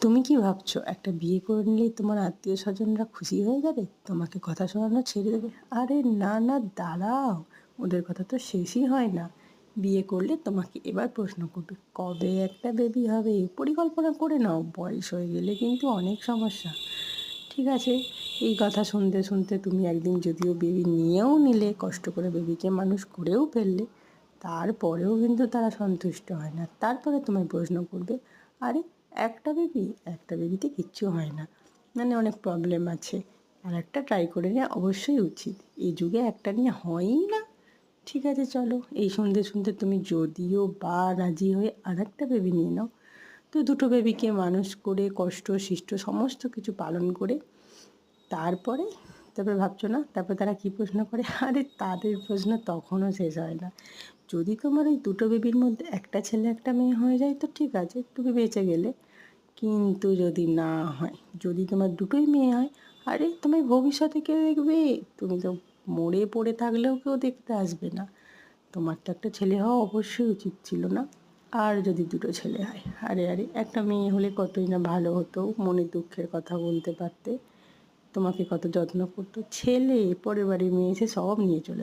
তুমি কি ভাবছো একটা বিয়ে করে নিলেই তোমার আত্মীয় স্বজনরা খুশি হয়ে যাবে, তোমাকে কথা শোনানো ছেড়ে দেবে? আরে না না, দাঁড়াও, ওদের কথা তো শেষই হয় না। বিয়ে করলে তোমাকে এবার প্রশ্ন করবে কবে একটা বেবি হবে, পরিকল্পনা করে নাও, বয়স হয়ে গেলে কিন্তু অনেক সমস্যা। ঠিক আছে, এই কথা শুনতে শুনতে তুমি একদিন যদিও বেবি নিয়েও নিলে, কষ্ট করে বেবিকে মানুষ করেও ফেললে, তারপরেও কিন্তু তারা সন্তুষ্ট হয় না। তারপরে তোমায় প্রশ্ন করবে, আরে একটা বেবিতে কিচ্ছু হয় না, মানে অনেক প্রবলেম আছে, আর একটা ট্রাই করে নেওয়া অবশ্যই উচিত, এই যুগে একটা নিয়ে হয়ই না। ঠিক আছে চলো, এই শুনতে শুনতে তুমি যদিও বা রাজি হয়ে আর একটা বেবি নিয়ে নাও, তো দুটো বেবিকে মানুষ করে কষ্ট শিষ্ট সমস্ত কিছু পালন করে তারপরে তারপরে ভাবছো না, তারপর তারা কী প্রশ্ন করে? আরে তাদের প্রশ্ন তখনও শেষ হয় না। যদি তোমার ওই দুটো বেবির মধ্যে একটা ছেলে একটা মেয়ে হয়ে যায় তো ঠিক আছে, তুমি বেঁচে গেলে। কিন্তু যদি না হয়, যদি তোমার দুটোই মেয়ে হয়, আরে তোমার ভবিষ্যতে কে দেখবে? তুমি তো মরে পড়ে থাকলেও কেউ দেখতে আসবে না। তোমার তো একটা ছেলে হওয়া অবশ্যই উচিত ছিল না? আর যদি দুটো ছেলে হয়, আরে আরে একটা মেয়ে হলে কতই না ভালো হতো, মনের দুঃখের কথা বলতে পারতে, তোমাকে কত যত্ন করতো। ছেলে পরের বাড়ির মেয়ে এসে সব নিয়ে চলে